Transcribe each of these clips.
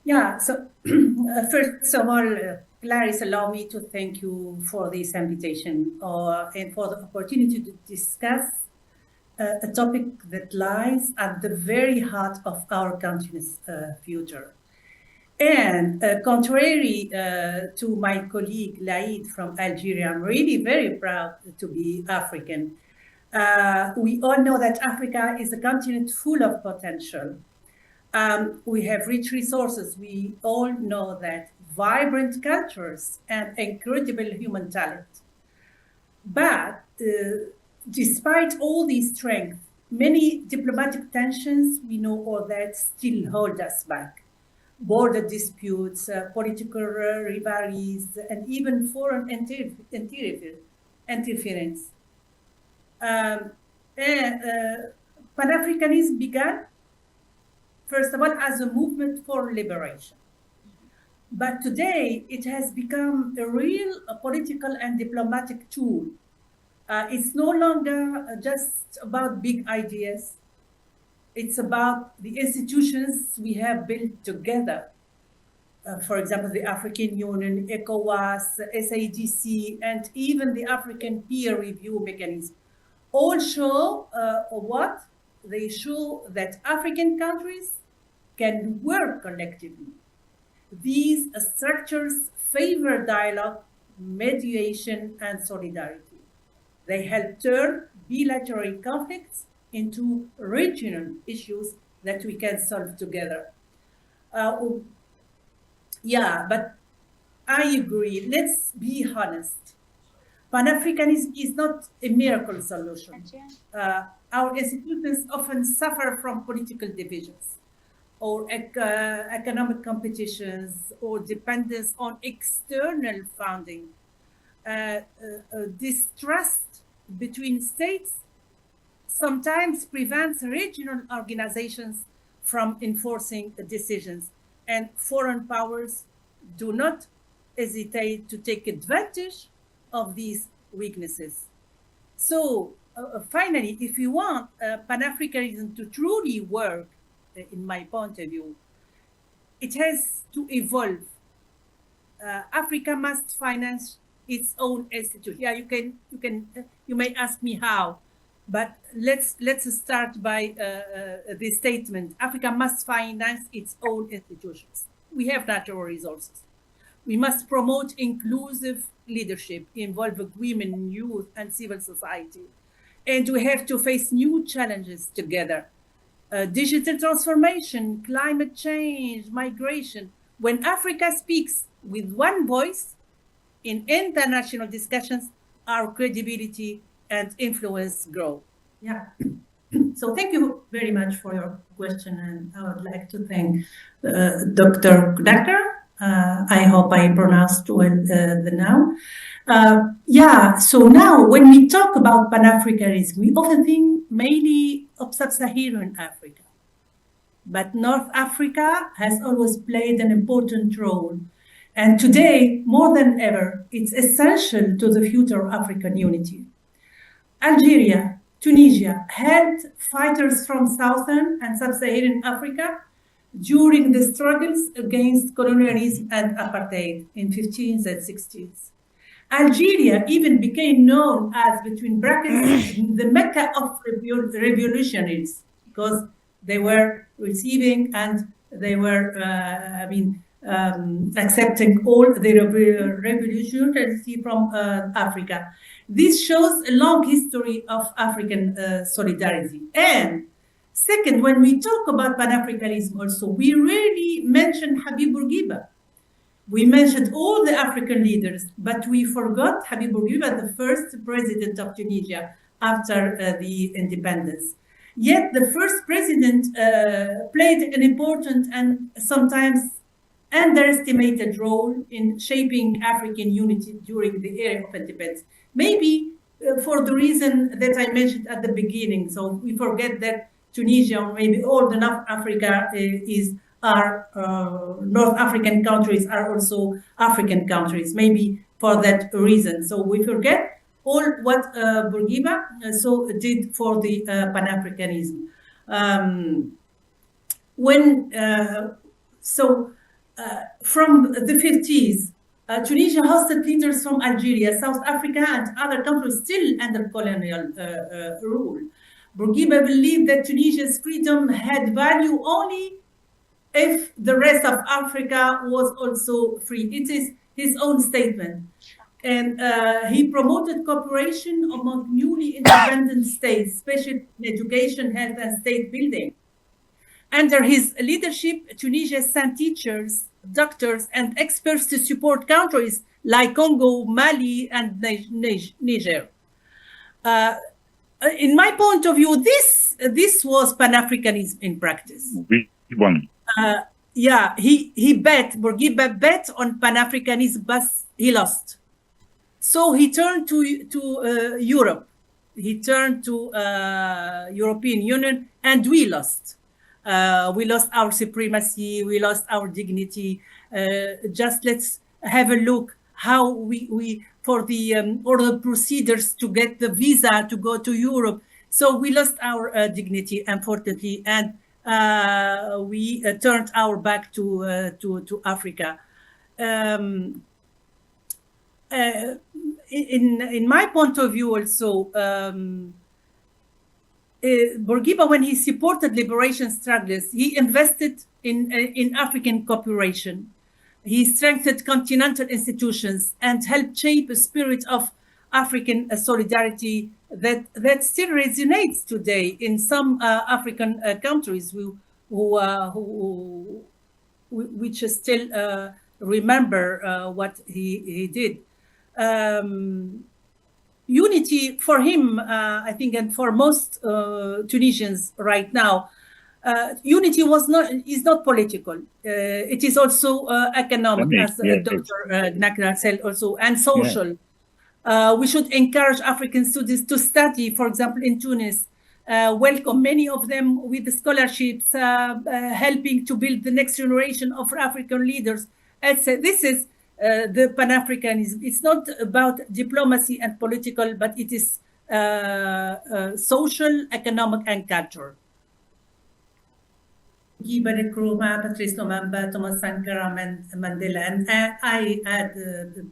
Yeah, so first of all, Clarice, allow me to thank you for this invitation and for the opportunity to discuss a topic that lies at the very heart of our country's future. And contrary to my colleague Laid from Algeria, I'm really very proud to be African. We all know that Africa is a continent full of potential. We have rich resources. We all know that vibrant cultures and incredible human talent. But despite all these strengths, many diplomatic tensions, we know all that, still hold us back. Border disputes, political rivalries, and even foreign interference. Pan-Africanism began, first of all, as a movement for liberation. But today, it has become a real political and diplomatic tool. It's no longer just about big ideas. It's about the institutions we have built together. For example, the African Union, ECOWAS, SADC, and even the African peer review mechanism all show what? They show that African countries can work collectively. These structures favor dialogue, mediation, and solidarity. They help turn bilateral conflicts into regional issues that we can solve together. Yeah, but I agree. Let's be honest. Pan-Africanism is not a miracle solution. Our institutions often suffer from political divisions or economic competitions or dependence on external funding. Distrust between states sometimes prevents regional organizations from enforcing decisions, and foreign powers do not hesitate to take advantage of these weaknesses. So finally, if we want Pan-Africanism to truly work, in my point of view, it has to evolve. Africa must finance its own institution. Yeah, you may ask me how, but let's start by this statement. Africa must finance its own institutions. We have natural resources. We must promote inclusive leadership, involve women, youth, and civil society. And we have to face new challenges together. Digital transformation, climate change, migration. When Africa speaks with one voice in international discussions, our credibility and influence grow. Yeah. So thank you very much for your question, and I would like to thank Dr. I hope I pronounced well the noun. Yeah, so now when we talk about Pan-Africanism, we often think mainly of sub-Saharan Africa. But North Africa has always played an important role. And today, more than ever, it's essential to the future of African unity. Algeria, Tunisia had fighters from Southern and Sub-Saharan Africa during the struggles against colonialism and apartheid in 15th and 16th. Algeria even became known as, between brackets, the Mecca of revolutionaries, because they were receiving and they were, accepting all the revolutionaries from Africa. This shows a long history of African solidarity. And second, when we talk about Pan-Africanism also, we rarely mention Habib Bourguiba. We mentioned all the African leaders, but we forgot Habib Bourguiba, the first president of Tunisia after the independence. Yet the first president played an important and sometimes underestimated role in shaping African unity during the era of independence. Maybe for the reason that I mentioned at the beginning. So we forget that Tunisia, or maybe all the North Africa North African countries are also African countries, maybe for that reason. So we forget all what Bourguiba did for the Pan-Africanism. from the 50s, Tunisia hosted leaders from Algeria, South Africa, and other countries still under colonial rule. Bourguiba believed that Tunisia's freedom had value only if the rest of Africa was also free. It is his own statement. And he promoted cooperation among newly independent states, especially in education, health, and state building. Under his leadership, Tunisia sent teachers, doctors, and experts to support countries like Congo, Mali, and Niger. In my point of view, this was Pan-Africanism in practice. Yeah, Bourguiba bet on Pan-Africanism, but he lost. So he turned to Europe. He turned to European Union, and we lost. We lost our supremacy. We lost our dignity. Just let's have a look how we for the or the procedures to get the visa to go to Europe. So we lost our dignity, unfortunately, and we turned our back to Africa. In my point of view, also, Bourguiba, when he supported liberation struggles, he invested in African cooperation. He strengthened continental institutions and helped shape a spirit of African solidarity that still resonates today in some African countries which still remember what he did. Unity for him, I think, and for most Tunisians right now, unity is not political. It is also economic, as Dr. Gnacra said also, and social. We should encourage African students to study, for example, in Tunis, welcome many of them with the scholarships, helping to build the next generation of African leaders. This is the Pan-Africanism. It's not about diplomacy and political, but it is social, economic, and cultural. Guy Nkrumah, Patrice Lumumba, Thomas Sankara, Mandela, and I add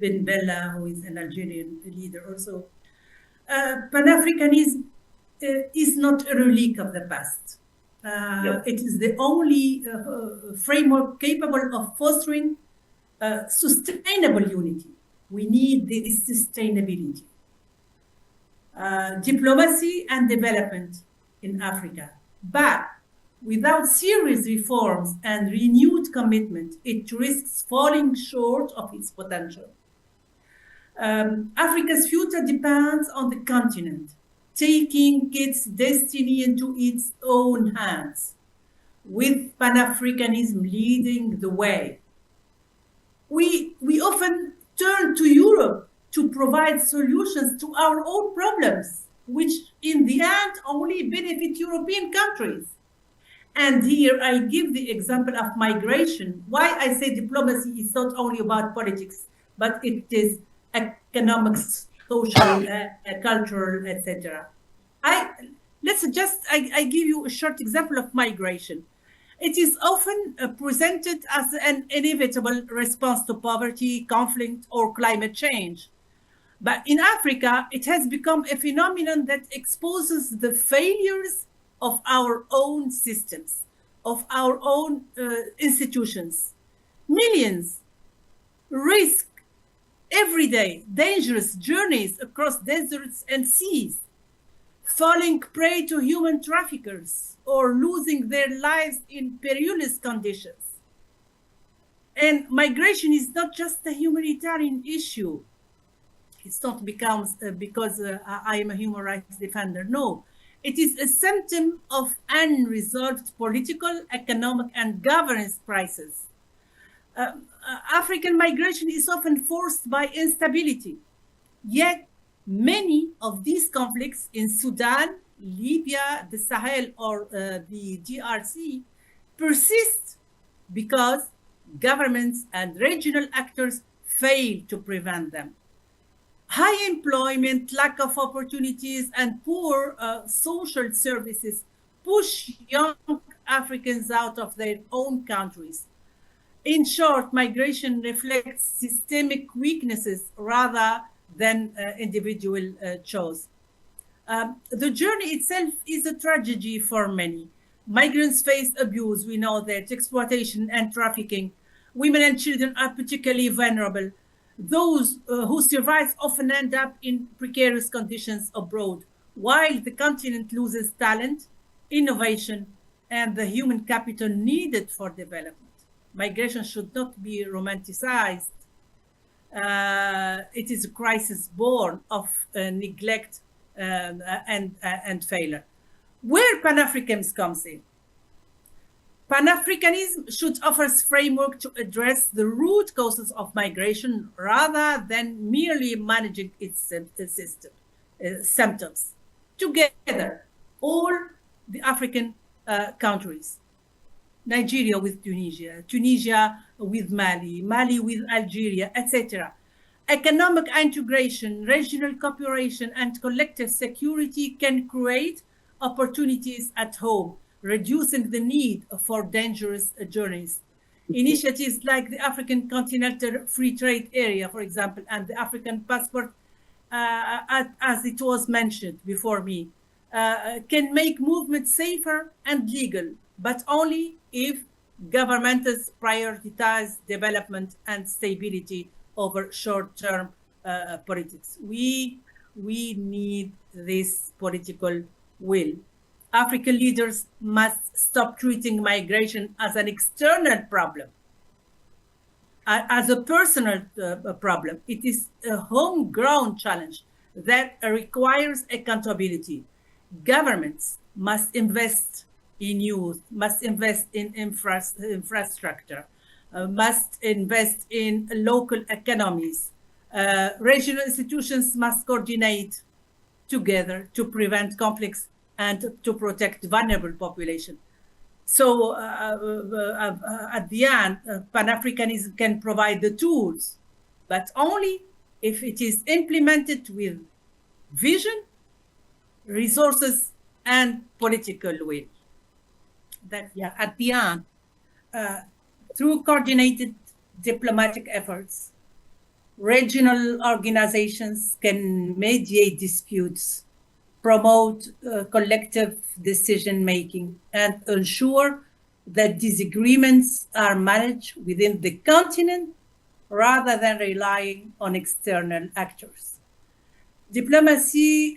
Ben Bella, who is an Algerian leader also. Pan-Africanism is not a relic of the past. It is the only framework capable of fostering sustainable unity. We need this sustainability. Diplomacy and development in Africa. But without serious reforms and renewed commitment, it risks falling short of its potential. Africa's future depends on the continent taking its destiny into its own hands, with Pan-Africanism leading the way. We often turn to Europe to provide solutions to our own problems, which in the end only benefit European countries. And here I give the example of migration. Why I say diplomacy is not only about politics, but it is economics, social, cultural, etc. I give you a short example of migration. It is often presented as an inevitable response to poverty, conflict, or climate change. But in Africa, it has become a phenomenon that exposes the failures of our own systems, of our own institutions. Millions risk every day dangerous journeys across deserts and seas, falling prey to human traffickers or losing their lives in perilous conditions. And migration is not just a humanitarian issue. It's not because I am a human rights defender. No, it is a symptom of unresolved political, economic, and governance crises. African migration is often forced by instability. Yet, many of these conflicts in Sudan, Libya, the Sahel, or the DRC persist because governments and regional actors fail to prevent them. High employment, lack of opportunities, and poor social services push young Africans out of their own countries. In short, migration reflects systemic weaknesses rather than individual choice. The journey itself is a tragedy for many. Migrants face abuse, we know that, exploitation and trafficking. Women and children are particularly vulnerable. Those who survive often end up in precarious conditions abroad, while the continent loses talent, innovation, and the human capital needed for development. Migration should not be romanticized. It is a crisis born of neglect and failure. Where Pan-Africanism comes in. Pan-Africanism should offer a framework to address the root causes of migration rather than merely managing its symptoms. Together, all the African countries, Nigeria with Tunisia, Tunisia with Mali, Mali with Algeria, etc. Economic integration, regional cooperation, and collective security can create opportunities at home, reducing the need for dangerous journeys. Initiatives like the African Continental Free Trade Area, for example, and the African Passport, as it was mentioned before me, can make movement safer and legal, but only if governments prioritize development and stability over short-term politics. We need this political will. African leaders must stop treating migration as an external problem, as a personal problem. It is a homegrown challenge that requires accountability. Governments must invest in youth, must invest in infrastructure, must invest in local economies. Regional institutions must coordinate together to prevent conflicts and to protect vulnerable population. So at the end, Pan-Africanism can provide the tools, but only if it is implemented with vision, resources, and political will. That, yeah, at the end, through coordinated diplomatic efforts, regional organizations can mediate disputes, promote collective decision-making, and ensure that disagreements are managed within the continent rather than relying on external actors. Diplomacy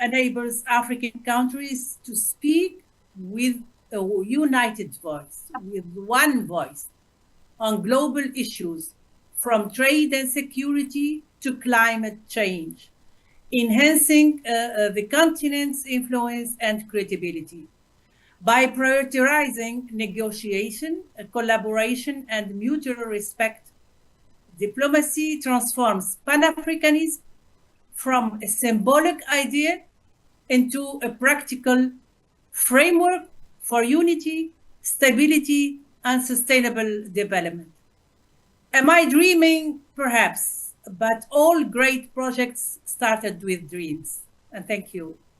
enables African countries to speak with a united voice, with one voice, on global issues, from trade and security to climate change, enhancing the continent's influence and credibility. By prioritizing negotiation, collaboration, and mutual respect, diplomacy transforms Pan-Africanism from a symbolic idea into a practical framework for unity, stability, and sustainable development. Am I dreaming? Perhaps, but all great projects started with dreams. And thank you.